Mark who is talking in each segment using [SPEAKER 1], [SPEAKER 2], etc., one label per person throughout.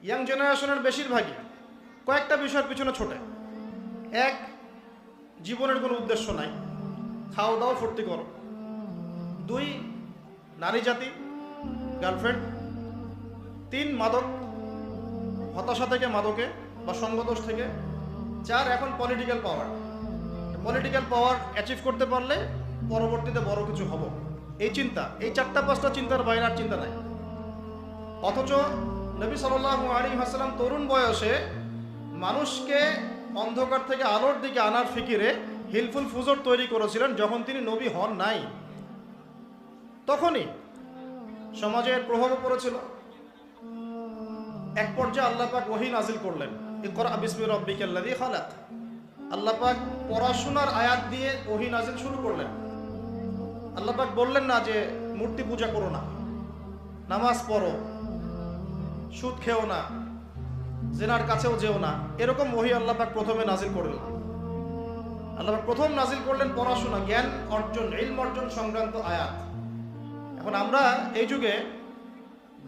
[SPEAKER 1] Young জেনারেশনের বেশিরভাগই কয়েকটা বিষয়ের পিছনে ছোটে। এক, জীবনের কোনো উদ্দেশ্য নাই, খাও দাও ফুর্তি করো। দুই, নারী জাতি, গার্লফ্রেন্ড। তিন, মাদক, হতাশা থেকে মাদকে বা সঙ্গদোষ থেকে। চার, এখন পলিটিক্যাল পাওয়ার। পলিটিক্যাল পাওয়ার অ্যাচিভ করতে পারলে পরবর্তীতে বড় কিছু হব, এই চিন্তা। এই চারটা পাঁচটা চিন্তার বাইরে আর চিন্তা নাই। অথচ নবী সাল্লাল্লাহু আলাইহি ওয়াসাল্লাম তরুণ বয়সে মানুষকে অন্ধকার থেকে আলোর দিকে আনার ফিকিরে হিলফুল ফুজর তৈরি করেছিলেন। যখন তিনি নবী হন নাই, তখনই সমাজের প্রভাবও পড়েছিল। এক পর্যায়ে আল্লাহ পাক ওহী নাজিল করলেন, ইকরা বিসমি রাব্বিকাল্লাযী খালাক। আল্লাহ পাক পড়াশোনার আয়াত দিয়ে ওহী নাজিল শুরু করলেন। আল্লাহ পাক বললেন না যে মূর্তি পূজা করো না, নামাজ পড়ো, সুদ খেও না, জিনার কাছেও যেও না। এরকম ওহী আল্লাহ পাক প্রথমে নাজিল করলেন। আল্লাহ পাক প্রথম নাজিল করলেন পড়াশোনা, জ্ঞান অর্জন, ইলম অর্জন সংক্রান্ত আয়াত। এখন আমরা এই যুগে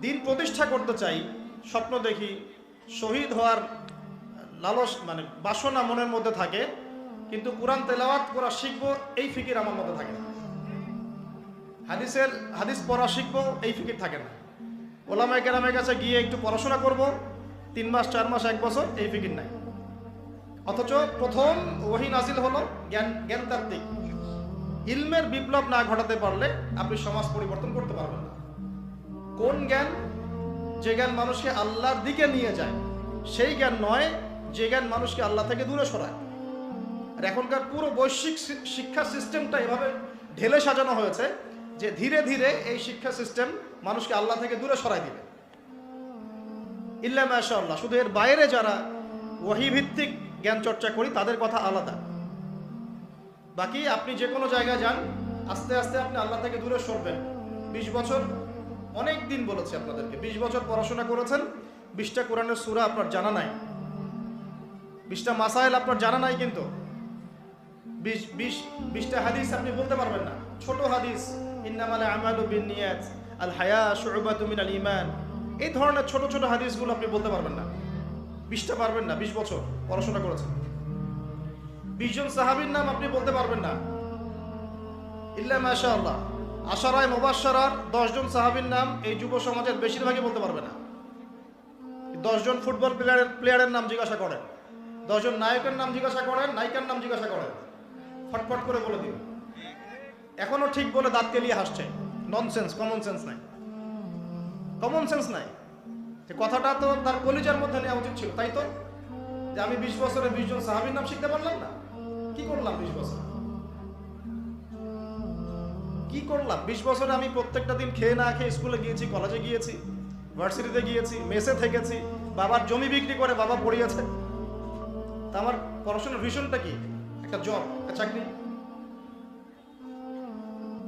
[SPEAKER 1] দিন প্রতিষ্ঠা করতে চাই, স্বপ্ন দেখি, শহীদ হওয়ার লালস মানে বাসনা মনের মধ্যে থাকে, কিন্তু কোরআন তেলাওয়াত করা শিখবো এই ফিকির আমার মধ্যে থাকে না। হাদিস পড়া শিখবো এই ফিকির থাকে না। ওলামায়ে কেরামের কাছে গিয়ে একটু পড়াশোনা করব, 3 মাস 4 মাস 1 বছর, এই ফিকির নাই। অথচ প্রথম ওহী নাজিল হলো জ্ঞানতাত্ত্বিক। ইলমের বিপ্লব না ঘটাতে পারলে আপনি সমাজ পরিবর্তন করতে পারবেন না। কোন জ্ঞান? যে জ্ঞান মানুষকে আল্লাহর দিকে নিয়ে যায়, সেই জ্ঞান নয় যে জ্ঞান মানুষকে আল্লাহ থেকে দূরে সরায়। আর এখনকার পুরো বৈশ্বিক শিক্ষা সিস্টেমটা এভাবে ঢেলে সাজানো হয়েছে যে ধীরে ধীরে এই শিক্ষা সিস্টেম মানুষকে আল্লাহ থেকে দূরে সরাই দিবে। ইল্লা মাশাআল্লাহ, শুধু এর বাইরে যারা ওহী ভিত্তিক জ্ঞান চর্চা করি তাদের কথা আলাদা। বাকি আপনি যে কোনো জায়গায় যান, আস্তে আস্তে আপনি আল্লাহ থেকে দূরে সরবেন। 20 বছর, অনেক দিন বলেছি আপনাদেরকে, 20 বছর পড়াশোনা করেছেন, 20টা কোরআনের সূরা আপনার জানা নাই, 20টা মাসাইল আপনার জানা নাই, কিন্তু 20টা হাদিস আপনি বলতে পারবেন না। ছোট হাদিস, ইন্নামাল আমালু বিন্নিয়াত, আল হায়া শু'বাতুম মিনাল ঈমান, এই ধরনের ছোট ছোট হাদিসগুলো আপনি বলতে পারবেন না। 20টা পারবেন না, 20 বছর পড়াশোনা করেছেন। 20 জন সাহাবীর নাম আপনি বলতে পারবেন না, ইল্লা মাশাআল্লাহ। আশারায়ে মুবাশশারার 10 জন সাহাবীর নাম এই যুব সমাজের বেশিরভাগই বলতে পারবে না। 10 জন ফুটবল প্লেয়ারের নাম জিজ্ঞাসা করেন, 10 জন নায়কের নাম জিজ্ঞাসা করেন, নায়িকার নাম জিজ্ঞাসা করেন, ফটফট করে বলে দিন। এখনো ঠিক বলে দাঁত কেলিয়ে হাসছে। ননসেন্স, কমন সেন্স নাই, কমন সেন্স নাই। যে কথাটা তো তার কলিজার মধ্যে নেওয়া উচিত ছিল, তাই তো? যে আমি 20 বছরে 20 জন সাহাবীর নাম শিখতে পারলাম না, কি করলাম 20 বছর? কি করলাম 20 বছরে? আমি প্রত্যেকটা দিন খেয়ে না খেয়ে স্কুলে গিয়েছি, কলেজে গিয়েছি, ভার্সিটিতে গিয়েছি, মেসে থেকেছি, বাবার জমি বিক্রি করে বাবা পড়িয়েছে। তা আমার পড়াশোনার ভিশনটা কি? একটা জব, একটা চাকরি।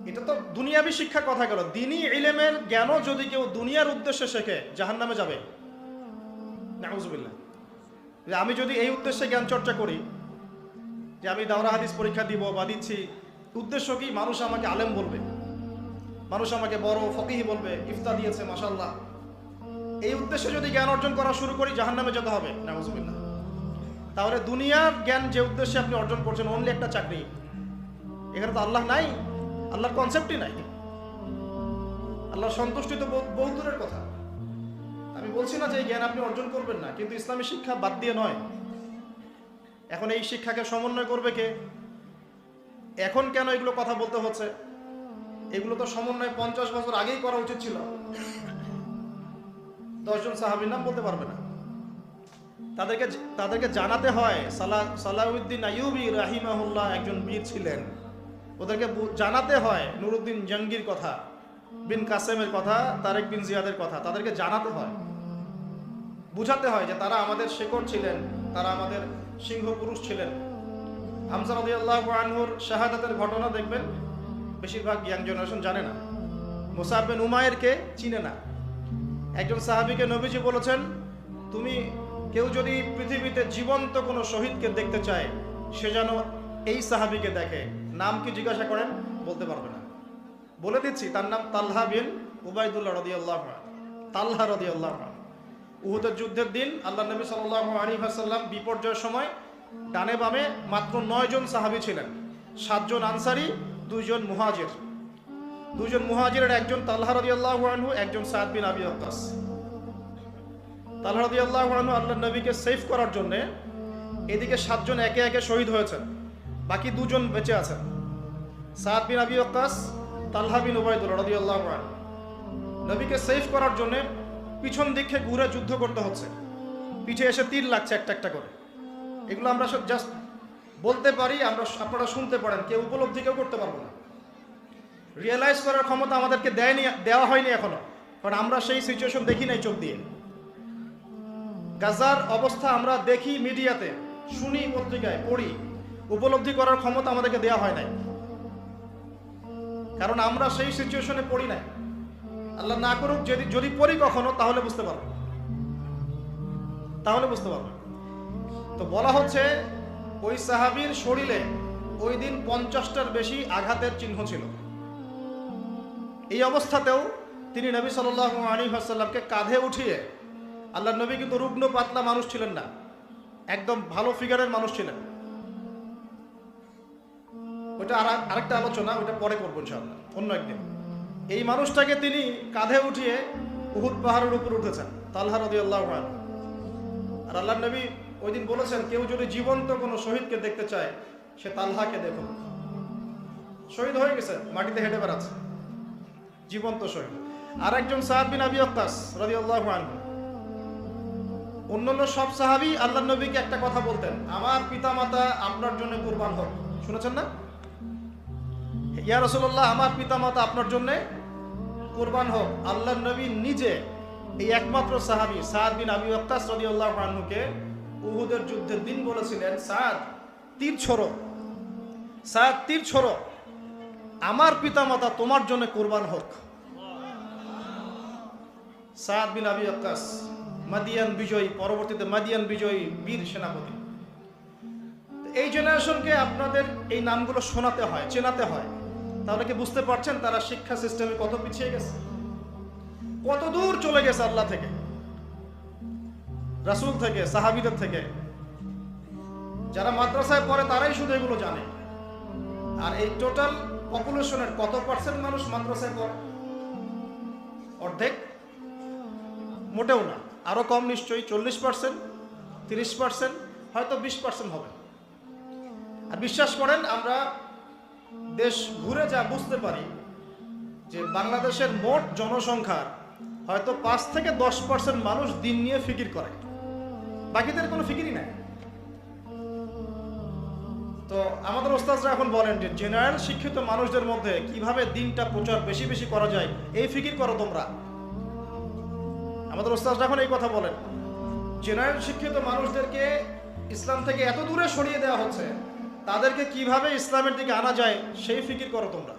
[SPEAKER 1] এটা তো দুনিয়াবি শিক্ষার কথা গেল। দ্বীনি ইলমের জ্ঞানও যদি কেউ দুনিয়ার উদ্দেশ্যে শেখে, জাহান্নামে যাবে। নাউজুবিল্লাহ। যে আমি যদি এই উদ্দেশ্যে জ্ঞান চর্চা করি, যে আমি দাওরা হাদিস পরীক্ষা দিব বা দিচ্ছি, উদ্দেশ্য কি? মানুষ আমাকে আলেম বলবে, মানুষ আমাকে বড় ফকিহ বলবে, ইফতা দিয়েছে মাশাআল্লাহ। এই উদ্দেশ্যে যদি জ্ঞান অর্জন করা শুরু করি, জাহান্নামে যেতে হবে। নাউজুবিল্লাহ। তাহলে দুনিয়ার জ্ঞান যে উদ্দেশ্যে আপনি অর্জন করছেন, অনলি একটা চাকরি, এখানে তো আল্লাহ নাই, আল্লাহর কনসেপ্টই নাই। আল্লাহর সন্তুষ্টি তো বহু দূরের কথা। আমি বলছি না যে এই জ্ঞান আপনি অর্জন করবেন না, কিন্তু ইসলামী শিক্ষা বাদ দিয়ে নয়। এখন এই শিক্ষাকে সমন্বয় করবে কে? এখন কেন এগুলো কথা বলতে হচ্ছে? এগুলো তো সমন্বয় 50 বছর আগেই করা উচিত ছিল। 10 জন সাহাবীর নাম বলতে পারবে না, তাদেরকে জানাতে হয় সালাউদ্দিন আইয়ুবী রাহিমাহুল্লাহ একজন বীর ছিলেন। ওদেরকে জানাতে হয় নুরুদ্দিন জঙ্গির কথা, বিন কাসেমের কথা, তারেক বিন জিয়াদের কথা। তাদেরকে জানাতে হয়, বুঝাতে হয় যে তারা আমাদের শেকড় ছিলেন, তারা আমাদের সিংহ পুরুষ ছিলেন। হামজা রাদিয়াল্লাহু আনহুর শাহাদাতের ঘটনা দেখবেন, বেশিরভাগ ইয়াং জেনারেশন জানে না। মুসাব বিন উমাইরকে চিনে না। একজন সাহাবীকে নবীজি বলেছেন, তুমি কেউ যদি পৃথিবীতে জীবন্ত কোনো শহীদকে দেখতে চায়, সে যেন এই সাহাবীকে দেখে। নাম কি জিজ্ঞাসা করেন? বলতে পারবে না। বলে দিচ্ছি, তার নাম তালহা বিন উবাইদুল্লাহ রাদিয়াল্লাহু আনহু। তালহা রাদিয়াল্লাহু আনহু। উহুদের যুদ্ধের দিন আল্লাহ নবী সাল্লাল্লাহু আলাইহি ওয়াসাল্লাম বিপর্যয়ের সময় ডানে বামে মাত্র 9 জন সাহাবী ছিলেন। 7 জন আনসারী, 2 জন মুহাজির। 2 জন মুহাজিরের একজন তালহা রাদিয়াল্লাহু আনহু, একজন সাদ বিন আবি ওয়াক্কাস। তালহা রাদিয়াল্লাহু আনহু আল্লাহর নবীকে সেভ করার জন্য এদিকে 7 জন একে একে শহীদ হয়েছেন, বাকি 2 জন বেঁচে আছেন। সাদ বিন আবি ওয়াক্কাস, তালহা বিন উবাইদুল্লাহ রাদিয়াল্লাহু আনহু। নবীকে সেভ করার জন্য পিছন দিকে ঘুরে যুদ্ধ করতে হচ্ছে, পিঠে এসে তীর লাগছে একটা একটা করে। এগুলো আমরা জাস্ট বলতে পারি, আপনারা শুনতে পারেন, কেউ উপলব্ধি কেউ করতে পারবো না। রিয়েলাইজ করার ক্ষমতা আমাদেরকে দেওয়া হয়নি এখনো, কারণ আমরা সেই সিচুয়েশন দেখি নাই চোখ দিয়ে। গাজার অবস্থা আমরা দেখি মিডিয়াতে, শুনি পত্রিকায়, পড়ি, উপলব্ধি করার ক্ষমতা আমাদেরকে দেওয়া হয় নাই, কারণ আমরা সেই সিচুয়েশনে পড়ি নাই। আল্লাহ না করুক যদি পড়ি কখনো, তাহলে বুঝতে পারবো। তো বলা হচ্ছে ওই সাহাবীর শরীরে ওই দিন 50টার বেশি আঘাতের চিহ্ন ছিল। এই অবস্থাতেও তিনি নবী সাল্লাল্লাহু আলাইহি ওয়াসাল্লামকে কাঁধে উঠিয়ে, আল্লাহর নবী কিন্তু রুগ্ন পাতলা মানুষ ছিলেন না, একদম ভালো ফিগারের মানুষ ছিলেন। ওইটা আরেকটা আলোচনা, ওইটা পরে করবো ইনশাআল্লাহ অন্য একদিন। এই মানুষটাকে তিনি কাঁধে উঠিয়ে উহুদ পাহাড়ের উপর উঠেছেন, তালহা রাদিয়াল্লাহু আনহু। আর আল্লাহর নবী ওই দিন বলেছেন, কেউ যদি জীবন্ত কোনো শহীদকে দেখতে চায়, সে তালহাকে দেখুন। শহীদ হয়ে গেছে, মাটিতে হেঁটে বেড়াচ্ছে, জীবন্ত শহীদ। আর একজন সাদ বিন আবি ওয়াক্কাস রাদিয়াল্লাহু আনহু। অন্যান্য সব সাহাবী আল্লাহর নবীকে একটা কথা বলতেন, আমার পিতামাতা আপনার জন্য কুরবান হোক। শুনেছেন না? ইয়া রাসূলুল্লাহ, আমার পিতামাতা আপনার জন্য কুরবান হোক। আল্লাহর নবী নিজে এই একমাত্র সাহাবী সাদ বিন আবি ওয়াক্কাস রাদিয়াল্লাহু আনহুকে উহুদের যুদ্ধের দিন বলেছিলেন, সাদ তীর ছোড়ো, সাদ তীর ছোড়ো, আমার পিতামাতা তোমার জন্য কুরবান হোক। সাদ বিন আবি ওয়াক্কাস মাদিয়ান বিজয়ী, পরবর্তীতে মাদিয়ান বিজয়ী বীর সেনাপতি। এই জেনারেশনকে আপনাদের এই নামগুলো শোনাতে হয়, চেনাতে হয়, তাহলে কি বুঝতে পারছেন তারা শিক্ষা সিস্টেমে কত পিছিয়ে গেছে, কত দূর চলে গেছে আল্লাহ থেকে, রাসূল থেকে, সাহাবীদের থেকে। যারা মাদ্রাসায় পড়ে তারাই শুধু এগুলো জানে। আর এই টোটাল পপুলেশনের কত পার্সেন্ট মানুষ মাদ্রাসায় পড়ে? অর্ধেক? মোটেও না, আরো কম নিশ্চয়ই। 40%, 30%, হয়তো 20% হবে। আর বিশ্বাস করেন, আমরা দেশ ঘুরে যা বুঝতে পারি যে বাংলাদেশের মোট জনসংখ্যার হয়তো 5 থেকে 10% মানুষ দিন নিয়ে ফিকির করে, বাকিদের কোনো ফিকিরই নাই। তো আমাদের ওস্তাদরা এখন বলেন যে জেনারেল শিক্ষিত মানুষদের মধ্যে কিভাবে দিনটা প্রচার বেশি বেশি করা যায়, এই ফিকির করো তোমরা। আমাদের ওস্তাদরা এখন এই কথা বলেন, জেনারেল শিক্ষিত মানুষদেরকে ইসলাম থেকে এত দূরে সরিয়ে দেওয়া হচ্ছে, তাদেরকে কিভাবে ইসলামের দিকে আনা যায় সেই ফিকির করো তোমরা।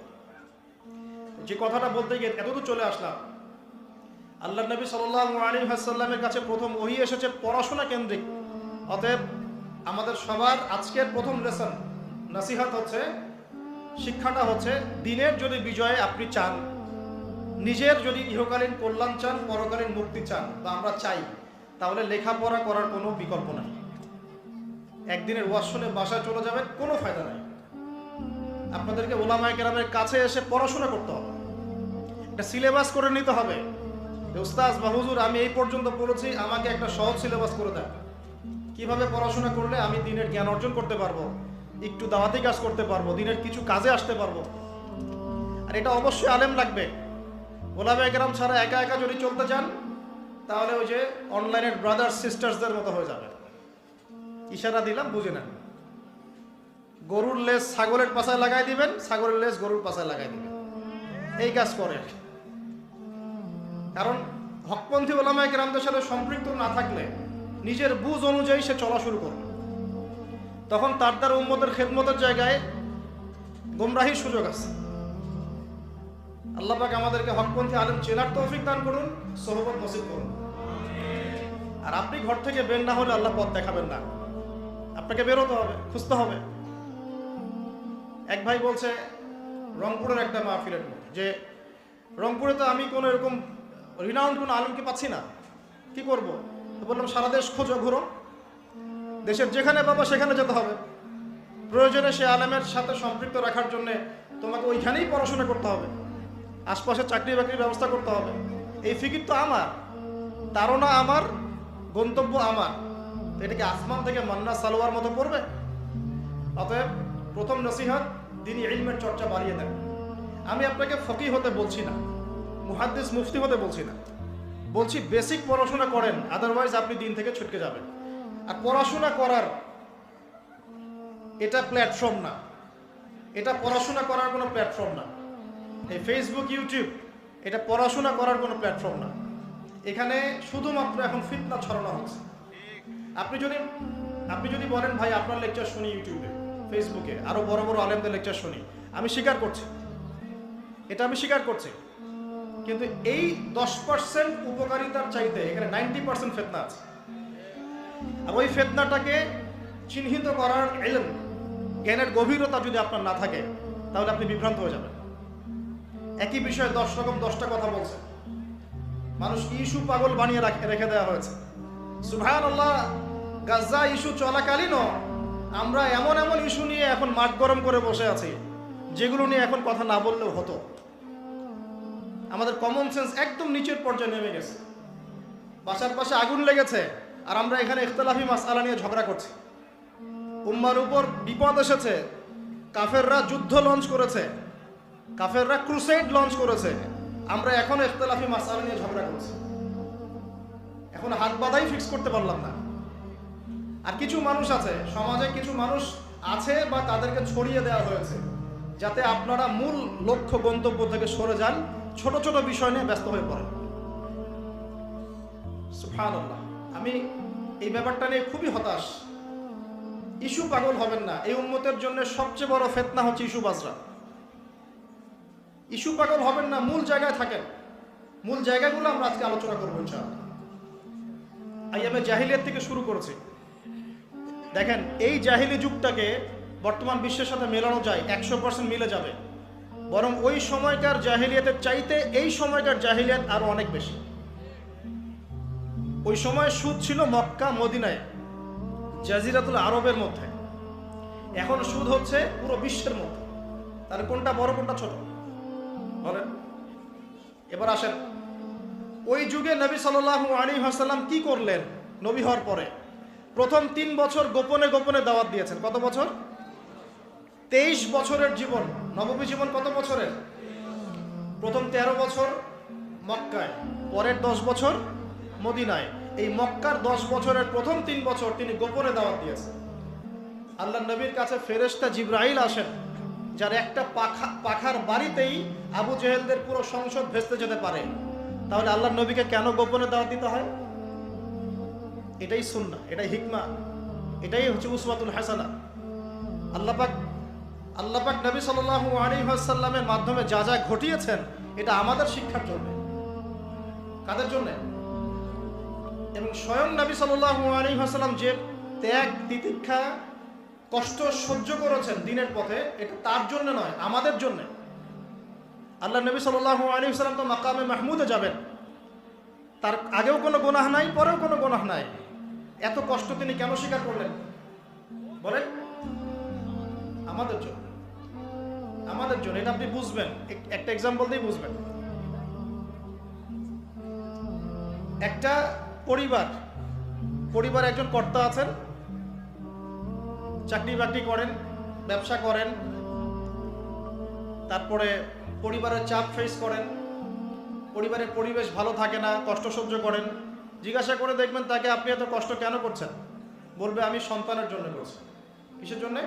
[SPEAKER 1] যে কথাটা বলতে গিয়ে এতদূর চলে আসলাম। আল্লাহর নবী সাল্লাল্লাহু আলাইহি ওয়াসাল্লামের কাছে প্রথম ওহী এসেছে পড়াশোনা কেন্দ্রিক। অতএব আমাদের সবার আজকের প্রথম লেসন, নসিহত হচ্ছে, শিক্ষাটা হচ্ছে, দিনের যদি বিজয়ে আপনি চান, নিজের যদি ইহকালীন কল্যাণ চান, পরকালীন মুক্তি চান, বা আমরা চাই, তাহলে লেখাপড়া করার কোনো বিকল্প নাই। একদিনের ওয়াজ শুনে বাসায় চলে যাবেন, কোনো ফায়দা নাই। আপনাদেরকে উলামায়ে কেরামের কাছে এসে পড়াশোনা করতে হবে, একটা সিলেবাস করে নিতে হবে। উস্তাদ বা হুজুর, আমি এই পর্যন্ত পড়েছি, আমাকে একটা সহজ সিলেবাস করে দেন, কিভাবে পড়াশোনা করলে আমি দিনের জ্ঞান অর্জন করতে পারবো, একটু দাওয়াতি কাজ করতে পারবো, দিনের কিছু কাজে আসতে পারবো। আর এটা অবশ্যই আলেম লাগবে। উলামায়ে কেরাম ছাড়া একা একা যদি চলতে চান, তাহলে ওই যে অনলাইনের ব্রাদার্স সিস্টার্সদের মতো হয়ে যাবে। ইশারা দিলাম, বুঝে নেন। গরুর লেজ ছাগলের পাছায় লাগাই দিবেন, ছাগলের লেজ গরুর পাছায় লাগাই দিবেন, এই কাজ করে। কারণ হকপন্থী উলামায়ে কেরামদের সাথে সম্পৃক্ত না থাকলে নিজের বুঝ অনুযায়ী সে চলা শুরু করবে, তখন তার দ্বারা উম্মতের খেদমতের জায়গায় গোমরাহির সুযোগ আছে। আল্লাহ পাক আমাদেরকে হকপন্থী আলেম চেনার তৌফিক দান করুন, সোহবত নসিব করুন। আর আপনি ঘর থেকে বের না হলে আল্লাহ পথ দেখাবেন না, আপনাকে বেরোতে হবে, খুঁজতে হবে। এক ভাই বলছে রংপুরের একটা মাহফিলের মধ্যে, যে রংপুরে তো আমি কোনো এরকম রিনাউন্ড কোনো আলেমকে পাচ্ছি না, কি করব? তো বললাম সারা দেশ খোঁজো, ঘুরো, দেশের যেখানে পাবো সেখানে যেতে হবে। প্রয়োজনে সে আলেমের সাথে সম্পৃক্ত রাখার জন্য তোমাকে ওইখানেই পড়াশোনা করতে হবে, আশপাশে চাকরি বাকরির ব্যবস্থা করতে হবে। এই ফিকির তো আমার, তারও না আমার, গন্তব্য আমার। এটা কি আসমান থেকে মান্না সালোয়ার মতো পড়বে? অতএব প্রথম নসিহত, দিনী ইলমের চর্চা বাড়িয়ে দেন। আমি আপনাকে ফকিহ হতে বলছি না, মুহাদ্দিস মুফতি হতে বলছি না, বলছি বেসিক পড়াশোনা করেন, আদারওয়াইজ আপনি দিন থেকে ছুটকে যাবেন। আর পড়াশোনা করার এটা প্ল্যাটফর্ম না, এটা পড়াশোনা করার কোনো প্ল্যাটফর্ম না। এই ফেসবুক, ইউটিউব এটা পড়াশোনা করার কোনো প্ল্যাটফর্ম না। এখানে শুধুমাত্র এখন ফিতনা ছড়ানো হচ্ছে। আপনি যদি বলেন ভাই আপনার লেকচার শুনি ইউটিউবে, ফেসবুকে, আরো বড় বড় আলেমদের লেকচার শুনি, আমি স্বীকার করছি, এটা আমি স্বীকার করছি। কিন্তু এই 10% উপকারিতার চাইতে এখানে 90% ফিতনা আছে। আর ওই ফিতনাটাকে চিহ্নিত করার ইলম, জ্ঞানের গভীরতা যদি আপনার না থাকে, তাহলে আপনি বিভ্রান্ত হয়ে যাবেন। একই বিষয়ে 10 রকম 10টা কথা বলছে, মানুষ ইস্যু পাগল বানিয়ে রেখে দেওয়া হয়েছে। সুবহানাল্লাহ, গাজা ইস্যু চলাকালীনও আমরা এমন এমন ইস্যু নিয়ে এখন মাঠ গরম করে বসে আছি, যেগুলো নিয়ে এখন কথা না বললেও হতো। আমাদের কমন সেন্স একদম নিচের পর্যায়ে নেমে গেছে। বাসার পাশে আগুন লেগেছে আর আমরা এখানে ইখতিলাফি মাসআলা নিয়ে ঝগড়া করছি। উম্মার উপর বিপদ এসেছে, কাফেররা যুদ্ধ লঞ্চ করেছে, কাফেররা ক্রুসেড লঞ্চ করেছে, আমরা এখন ইখতিলাফি মাসআলা নিয়ে ঝগড়া করছি। এখন হাত বাঁধাই ফিক্স করতে পারলাম না। আর কিছু মানুষ আছে, সমাজে কিছু মানুষ আছে বা তাদেরকে ছড়িয়ে দেওয়া হয়েছে, যাতে আপনারা মূল লক্ষ্য গন্তব্য থেকে সরে যান, ছোট ছোট বিষয় নিয়ে ব্যস্ত হয়ে পড়েন। সুবহানাল্লাহ, আমি এই ব্যাপারটা নিয়ে খুবই হতাশ। ইস্যু পাগল হবেন না। এই উম্মতের জন্য সবচেয়ে বড় ফিতনা হচ্ছে ইস্যুবাজরা। ইস্যু পাগল হবেন না, মূল জায়গায় থাকেন। মূল জায়গাগুলো আমরা আজকে আলোচনা করবো ইনশাআল্লাহ। আইয়ামে জাহিলিয়াত থেকে শুরু করেছি। দেখেন, এই জাহিলি যুগটাকে বর্তমান বিশ্বের সাথে মেলানো যায়, 100% মিলে যাবে। বরং ওই সময়কার জাহিলিয়াতের চাইতে এই সময়কার জাহিলিয়াত আরো অনেক বেশি। ওই সময় সুদ ছিল মক্কা মদিনায়, জাজিরাতুল আরবের মধ্যে। এখন সুদ হচ্ছে পুরো বিশ্বের মধ্যে। তাহলে কোনটা বড় কোনটা ছোট বলেন? এবার আসেন, ওই যুগে নবী সাল্লাল্লাহু আলাইহি ওয়াসাল্লাম কি করলেন? নবী হওয়ার পরে প্রথম 3 বছর গোপনে গোপনে দাওয়াত দিয়েছেন। কত বছর? 23 বছরের জীবন। নববী জীবন কত বছরের? প্রথম 13 বছর মক্কায়, পরের 10 বছর মদিনায়। এই মক্কার 10 বছরের প্রথম 3 বছর তিনি গোপনে দাওয়াত দিয়েছেন। আল্লাহ নবীর কাছে ফেরেশতা জিবরাইল আসেন, যার একটা পাখার বাড়িতেই আবু জেহেলদের পুরো সংসদ ভেস্তে যেতে পারে। তাহলে আল্লাহ নবীকে কেন গোপনে দাওয়াত দিতে হয়? এটাই সুন্নাহ, এটাই হিকমা, এটাই হচ্ছে উসওয়াতুল হাসানা। আল্লাহ পাক নবী সাল্লাল্লাহু আলাইহি ওয়াসাল্লামের মাধ্যমে যা যা ঘটিয়েছেন, এটা আমাদের শিক্ষার জন্য। কাদের জন্য? এবং স্বয়ং নবী সাল্লাল্লাহু আলাইহি ওয়াসাল্লাম যে ত্যাগ, তিতিক্ষা, কষ্ট সহ্য করেছেন দিনের পথে, এটা তার জন্য নয়, আমাদের জন্য। আল্লাহ নবী সাল্লাল্লাহু আলাইহি ওয়াসাল্লাম তো মাকামে মাহমুদে যাবেন, তার আগেও কোনো গুনাহ নাই, পরেও কোনো গুনাহ নাই। এত কষ্ট তিনি কেন স্বীকার করলেন বলেন? আমাদের জন্য, আমাদের জন্য। এটা আপনি বুঝবেন, একটা এক্সাম্পল দিয়ে বুঝবেন। একটা পরিবার একজন কর্তা আছেন, চাকরি বাকরি করেন, ব্যবসা করেন, তারপরে পরিবারের চাপ ফেস করেন, পরিবারের পরিবেশ ভালো থাকে না, কষ্ট সহ্য করেন। জিজ্ঞাসা করে দেখবেন তাকে, আপনি এত কষ্ট কেন করছেন? বলবে আমি সন্তানের জন্য করছি। কিসের জন্য?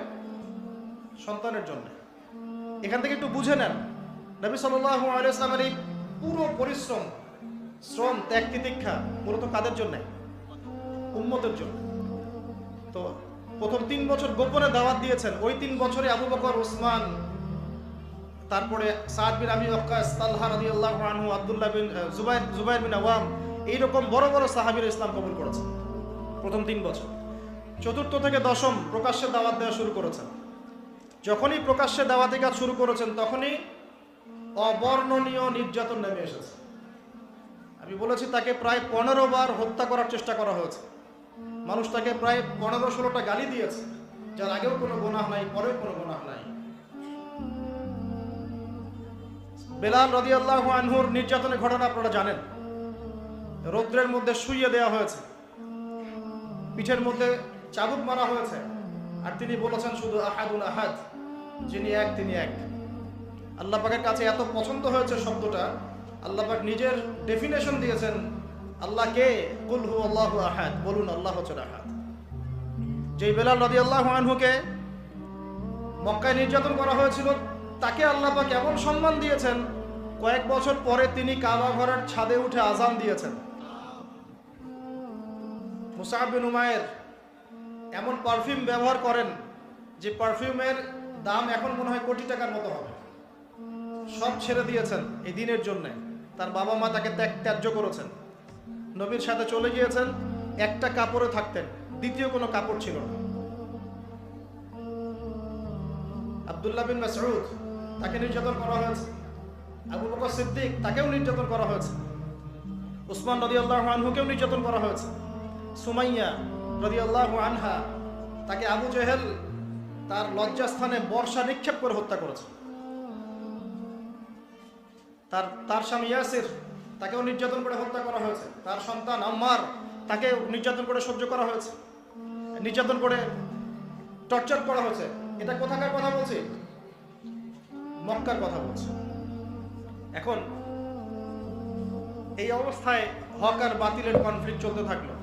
[SPEAKER 1] সন্তানের জন্য। এখান থেকে একটু বুঝে নেন, নবী সাল্লাল্লাহু আলাইহি ওয়াসাল্লামের এই পুরো পরিশ্রম, শ্রম, ত্যাগ, তিতিক্ষা মূলত কাদের জন্য? উম্মতের জন্য। তো প্রথম 3 বছর গোপনে দাওয়াত দিয়েছেন। ওই 3 বছরে আবু বকর, ওসমান, তারপরে সাদ বিন আবি ওয়াক্কাস, তালহা রাদিয়াল্লাহু আনহু, আব্দুল্লাহ বিন জুবাইর বিন আওয়াম, এইরকম বড় বড় সাহাবীরা ইসলাম কবুল করেছেন প্রথম 3 বছর। 4র্থ থেকে 10ম প্রকাশ্যে দাওয়াত দেওয়া শুরু করেছেন। যখনই প্রকাশ্যে দাওয়াতি কাজ শুরু করেছেন, তখনই অবর্ণনীয় নির্যাতন নেমে এসেছে। আমি বলেছি তাকে প্রায় 15 বার হত্যা করার চেষ্টা করা হয়েছে। মানুষ তাকে প্রায় 15-16টা গালি দিয়েছে, যার আগেও কোনো গুনাহ নাই, পরেও কোনো গুনাহ নাই। বেলাল রাদিয়াল্লাহু আনহুর নির্যাতনের ঘটনা আপনারা জানেন। রৌদ্রের মধ্যে শুইয়ে দেওয়া হয়েছে, পিঠের মধ্যে চাবুক মারা হয়েছে, আর তিনি বলেছেন শুধু আহাদুল আহাদ, যিনি এক তিনি এক। আল্লাহ পাকের কাছে এত পছন্দ হয়েছে শব্দটা, আল্লাহ পাক নিজের ডেফিনেশন দিয়েছেন, আল্লাহ কে? কুল হু আল্লাহু আহাদ, বলুন আল্লাহ হচ্ছেন আহাদ। যেই বেলাল রাদিয়াল্লাহু আনহুকে মক্কায় নির্যাতন করা হয়েছিল, তাকে আল্লাহ পাক এমন সম্মান দিয়েছেন, কয়েক বছর পরে তিনি কাবা ঘরের ছাদে উঠে আজান দিয়েছেন। মুসআব বিন উমাইর এমন পারফিউম ব্যবহার করেন যে পারফিউমের দাম এখন মনে হয় কোটি টাকার মতো হবে। সব ছেড়ে দিয়েছেন এই দিনের জন্য। তার বাবা মা তাকে ত্যায্য করেছেন, নবীর সাথে চলে গিয়েছেন, একটা কাপড়ে থাকতেন, দ্বিতীয় কোনো কাপড় ছিল না। আব্দুল্লাহ বিন মাসউদ, তাকে নির্যাতন করা হয়েছে। আবু বকর সিদ্দিক, তাকেও নির্যাতন করা হয়েছে। উসমান রাদিয়াল্লাহু আনহুকেও নির্যাতন করা হয়েছে। সুমাইয়া রাদিয়াল্লাহু আনহা, তাকে আবু জেহেল তার লজ্জাস্থানে বর্ষা নিক্ষেপ করে হত্যা করেছে। তার স্বামী ইয়াসির, তাকেও নির্যাতন করে হত্যা করা হয়েছে। তার সন্তান আম্মার, তাকে নির্যাতন করে সহ্য করা হয়েছে, নির্যাতন করে টর্চার করা হয়েছে। এটা কোথাকার কথা বলছি? মক্কার কথা বলছি। এখন এই অবস্থায় হক আর বাতিলের কনফ্লিক্ট চলতে থাকলো।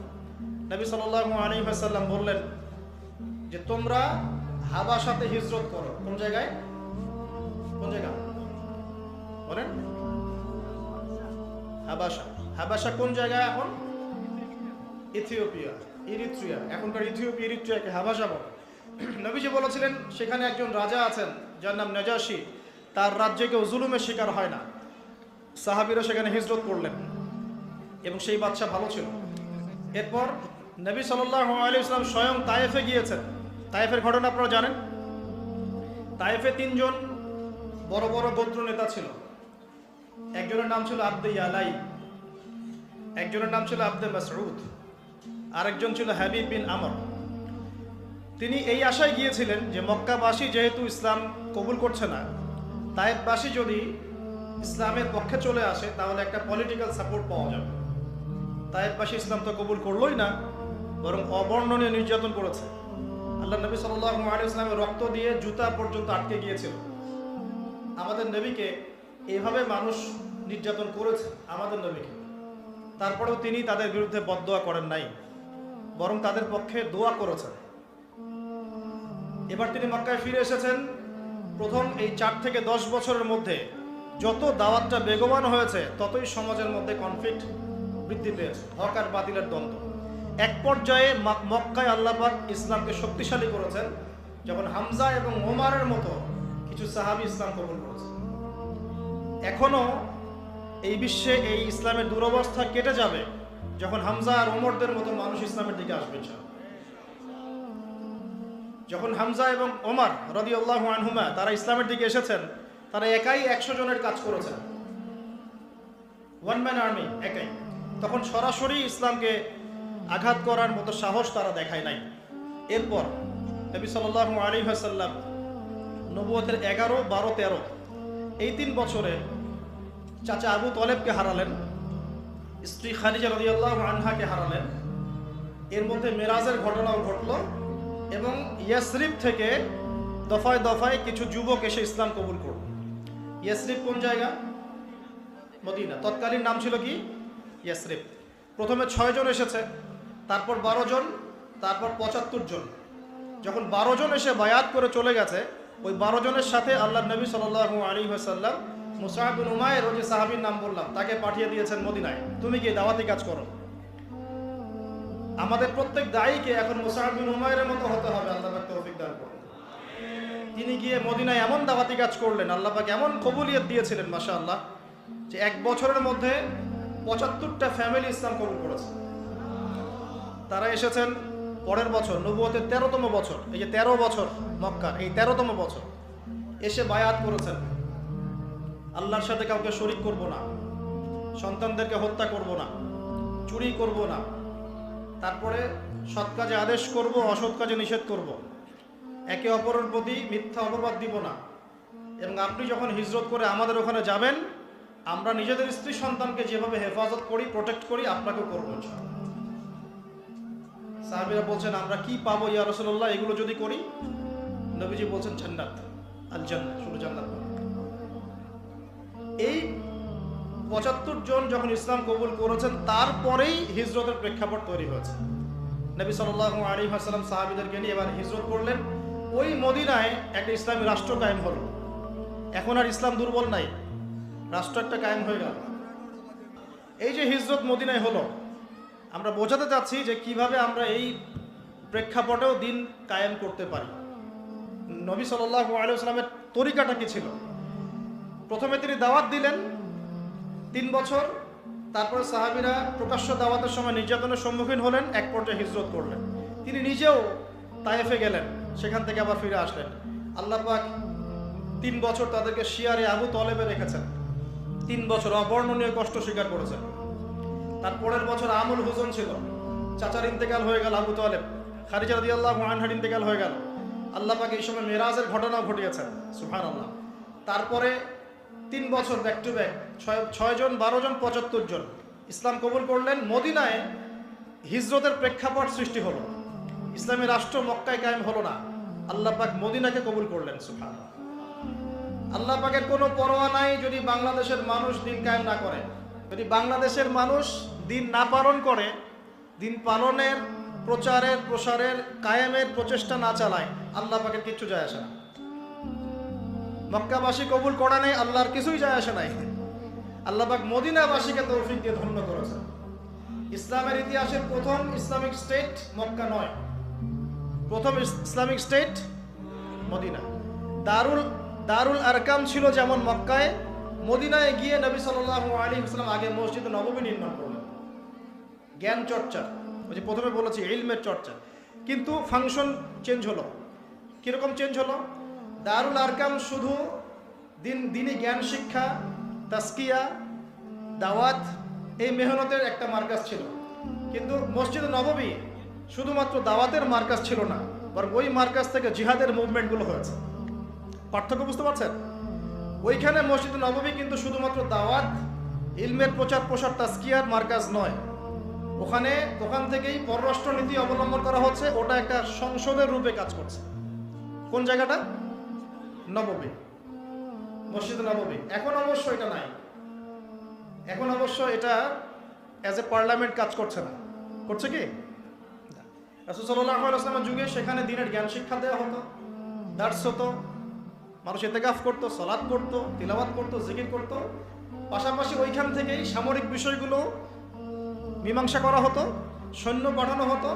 [SPEAKER 1] নবী সাল্লাল্লাহু আলাইহি ওয়াসাল্লাম বললেন যে তোমরা হাবাসাতে হিজরত করো। কোন জায়গায়? কোন জায়গা বলেন? হাবাসা। হাবাসা কোন জায়গায় এখন? Ethiopia, Eritrea. এখনকার ইথিওপিয়া, ইরিত্রিয়াকে হাবাসা বলে। নবীজি বলেছিলেন সেখানে একজন রাজা আছেন যার নাম নাজাশী, তার রাজ্যে কেউ জুলুমের শিকার হয় না। সাহাবীরা সেখানে হিজরত করলেন এবং সেই বাদশা ভালো ছিল। এরপর নবী সাল্লাল্লাহু আলাইহি ওয়াসাল্লাম স্বয়ং তায়েফে গিয়েছেন। তায়েফের ঘটনা আপনারা জানেন। তায়েফে 3 জন বড় বড় গোত্র নেতা ছিল। একজনের নাম ছিল আব্দে ইয়ালাই, একজনের নাম ছিল আব্দে মাসউদ, আরেকজন ছিল হাবিব বিন আমর। তিনি এই আশায় গিয়েছিলেন যে মক্কাবাসী যেহেতু ইসলাম কবুল করছে না, তায়েফবাসী যদি ইসলামের পক্ষে চলে আসে তাহলে একটা পলিটিক্যাল সাপোর্ট পাওয়া যাবে। তায়েফবাসী ইসলাম তো কবুল করলোই না, বরং অবর্ণনীয় নির্যাতন করেছে। আল্লাহ নবী সাল্লাল্লাহু আলাইহি ওয়াসাল্লামের রক্ত দিয়ে জুতা পর্যন্ত আটকে গিয়েছিল। আমাদের নবীকে এভাবে মানুষ নির্যাতন করেছে, আমাদের নবীকে। তারপরেও তিনি তাদের বিরুদ্ধে বদদোয়া করেন নাই, বরং তাদের পক্ষে দোয়া করেছেন। এবার তিনি মক্কায় ফিরে এসেছেন। প্রথম এই 4 থেকে 10 বছরের মধ্যে যত দাওয়াতটা বেগবান হয়েছে, ততই সমাজের মধ্যে কনফ্লিক্ট বৃদ্ধি পেয়েছে, হক আর বাতিলের দ্বন্দ্ব। এক পর্যায়ে মক্কায় আল্লাহ পাক ইসলামকে শক্তিশালী করেছেন যখন হামজা এবং ওমরের মতো কিছু সাহাবী ইসলাম কবুল করেছে। এখনো এই বিশ্বে এই ইসলামের দুরবস্থা কেটে যাবে যখন হামজা আর ওমরদের মতো মানুষ ইসলামের দিকে আসবে। যখন হামজা এবং ওমর রাদিয়াল্লাহু আনহুমা তারা ইসলামের দিকে এসেছেন, তারা একাই 100 জনের কাজ করেছেন, ওয়ান ম্যান আর্মি, একাই। তখন সরাসরি ইসলামকে আঘাত করার মতো সাহস তারা দেখায় নাই। এরপর নবী সাল্লাল্লাহু আলাইহি ওয়াসাল্লাম নবুয়তের 11, 12, 13 এই 3 বছরে চাচা আবু তালেবকে হারালেন, স্ত্রী খাদিজা রাদিয়াল্লাহু আনহাকে হারালেন। এর মধ্যে মেরাজের ঘটনাও ঘটল এবং ইয়াসরিব থেকে দফায় দফায় কিছু যুবক এসে ইসলাম কবুল করল। ইয়াসরিব কোন জায়গা? মদিনা। তৎকালীন নাম ছিল কি? ইয়াসরিব। প্রথমে 6 জন এসেছে, তারপর 12 জন, তারপর 75 জন। যখন 12 জন এসে বায়াত করে চলে গেছে, ওই 12 জনের সাথে আল্লাহ নবী সাল্লাল্লাহু আলাইহি ওয়াসাল্লাম মুসআব বিন উমাইর, ওই যে সাহাবীর নাম বললাম, তাকে পাঠিয়ে দিয়েছেন মদিনায়, তুমি গিয়ে দাওয়াতি কাজ করো। আমাদের প্রত্যেক দায়ীকে এখন মুসআব বিন উমাইরের মতো হতে হবে, আল্লাহ পাক তৌফিক দান করুন। তিনি গিয়ে মদিনায় এমন দাওয়াতি কাজ করলেন, আল্লাহ পাক এমন কবুলিয়ত দিয়েছিলেন মাশাআল্লাহ, যে 1 বছরের মধ্যে 75টা ফ্যামিলি ইসলাম কবুল করেছে। তারা এসেছেন পরের বছর, নবুয়তের 13তম বছর, এই যে 13 বছর মক্কার, এই 13তম বছর এসে বায়াত করেছেন, আল্লাহর সাথে কাউকে শরীক করব না, সন্তানদেরকে হত্যা করব না, চুরি করব না, তারপরে সৎ কাজে আদেশ করব, অসৎ কাজে নিষেধ করব, একে অপরের প্রতি মিথ্যা অপবাদ দিব না। এবং আপনি যখন হিজরত করে আমাদের ওখানে যাবেন, আমরা নিজেদের স্ত্রী সন্তানকে যেভাবে হেফাজত করি, প্রোটেক্ট করি, আপনাকেও করবো। সাহাবীরা বলছেন, আমরা কি পাবো ইয়া রাসূলুল্লাহ এগুলো যদি করি? নবীজি বলছেন, জান্নাত, আল জান্নাত, শুধু জান্নাত। এই ৭৫ জন যখন ইসলাম কবুল করেছেন, তারপরেই হিজরতের প্রেক্ষাপট তৈরি হয়েছে। নবী সাল্লাল্লাহু আলাইহি ওয়াসাল্লাম সাহাবীদেরকে নিয়ে এবার হিজরত করলেন। ওই মদিনায় একটা ইসলামী রাষ্ট্র কায়েম হলো। এখন আর ইসলাম দুর্বল নাই, রাষ্ট্র একটা কায়েম হয়ে গেল। এই যে হিজরত মদিনায় হলো, আমরা বোঝাতে চাচ্ছি যে কিভাবে আমরা এই প্রেক্ষাপটেও দিন কায়েম করতে পারি। নবী সাল্লাল্লাহু আলাইহি ওয়াসাল্লামের তরিকাটা কি ছিল? প্রথমে তিনি দাওয়াত দিলেন ৩ বছর, তারপরে সাহাবীরা প্রকাশ্য দাওয়াতের সময় নির্যাতনের সম্মুখীন হলেন, এক পর্যায়ে হিজরত করলেন। তিনি নিজেও তায়েফে গেলেন, সেখান থেকে আবার ফিরে আসলেন। আল্লাহ পাক ৩ বছর তাদেরকে শিয়ারে আবু তলেবে রেখেছেন। ৩ বছর অবর্ণনীয় কষ্ট স্বীকার করেছেন। তারপরের বছর আমুল হুজন ছিল, চাচার ইন্তেকাল হয়ে গেল আবু তলেব, খাদিজা রাদিয়াল্লাহু আনহার ইন্তেকাল হয়ে গেল। আল্লাহ পাক এই সময় মেরাজের ঘটনাও ঘটিয়েছেন, সুবহানাল্লাহ। তারপরে 3 বছর ব্যাক টু ব্যাক 6 জন, 12 জন, 75 জন ইসলাম কবুল করলেন। মদিনায় হিজরতের প্রেক্ষাপট সৃষ্টি হলো, ইসলামী রাষ্ট্র মক্কায় কায়েম হলো না, আল্লাহ পাক মদিনাকে কবুল করলেন, সুবহানাল্লাহ। আল্লাহ পাকের কোনো পরোয়া নাই যদি বাংলাদেশের মানুষ দিন কায়েম না করে, যদি বাংলাদেশের মানুষ দিন না পালন করে, দিন পালনের, প্রচারের, প্রসারের, কায়েমের প্রচেষ্টা না চালায়, আল্লাহ পাকের কিচ্ছু যায় আসে না। মক্কাবাসী কবুল করা নেই, আল্লাহর কিছুই যায় আসে নাই। আল্লাহ পাক মদিনাবাসীকে তৌফিক দিয়ে ধন্য করেছেন। ইসলামের ইতিহাসের প্রথম ইসলামিক স্টেট মক্কা নয়, প্রথম ইসলামিক স্টেট মদিনা। দারুল আরকাম ছিল যেমন মক্কায়, মদিনায় গিয়ে নবী সাল্লাল্লাহু আলাইহি ওয়াসাল্লাম আগে মসজিদ নববী নির্মাণ করলেন। জ্ঞান চর্চা, ওই যে প্রথমে বলেছি ইলমের চর্চা, কিন্তু ফাংশন চেঞ্জ হলো। কিরকম চেঞ্জ হলো? দারুল আরকাম শুধু দিনই জ্ঞান শিক্ষা, তাসকিয়া, দাওয়াত, এই মেহনতের একটা মার্কাজ ছিল। কিন্তু মসজিদ নববী শুধুমাত্র দাওয়াতের মার্কাজ ছিল না, বরং ওই মার্কাজ থেকে জিহাদের মুভমেন্টগুলো হয়েছে। পার্থক্য বুঝতে পারছেন? ওইখানে মসজিদ নববী কিন্তু শুধুমাত্র দাওয়াত, ইলমের প্রচার প্রসার, তাসকিয়ার মার্কাজ নয়। ওখান থেকেই পররাষ্ট্র নীতি অবলম্বন করা হচ্ছে, ওটা একটা সংসদের রূপে কাজ করছে। কোন জায়গাটা? নববী, মসজিদ নববী। এখন অবশ্য এটা নাই, এখন অবশ্য এটা অ্যাজ এ পার্লামেন্ট কাজ করছে না। করছে কি? রাসূল সাল্লাল্লাহু আলাইহি ওয়াসাল্লামের যুগে সেখানে দ্বীনের জ্ঞান শিক্ষা দেওয়া হতো, দার্স হতো, মানুষ ইতিকাফ করতো, সালাত করতো, তিলাওয়াত করতো, জিকির করতো। পাশাপাশি ওইখান থেকেই সামরিক বিষয়গুলো মীমাংসা করা হতো, সৈন্য পাঠানো হতো,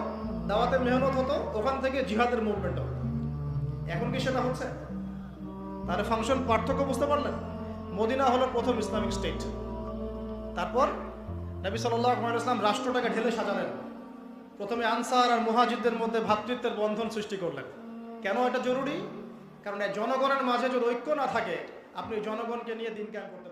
[SPEAKER 1] দাওয়াতের মেহনত হতো, ওখান থেকে জিহাদের মুভমেন্ট হতো। এখন কি সেটা হচ্ছে? তার ফাংশন, পার্থক্য বুঝতে পারলেন? মদিনা হলো প্রথম ইসলামিক স্টেট। তারপর নবী সাল্লাল্লাহু আলাইহি ওয়াসাল্লাম রাষ্ট্রটাকে ঢেলে সাজালেন। প্রথমে আনসার আর মুহাজিরদের মধ্যে ভ্রাতৃত্বের বন্ধন সৃষ্টি করলেন। কেন এটা জরুরি? কারণ জনগণের মাঝে যদি ঐক্য না থাকে, আপনি জনগণকে নিয়ে দিন কায়েম করতে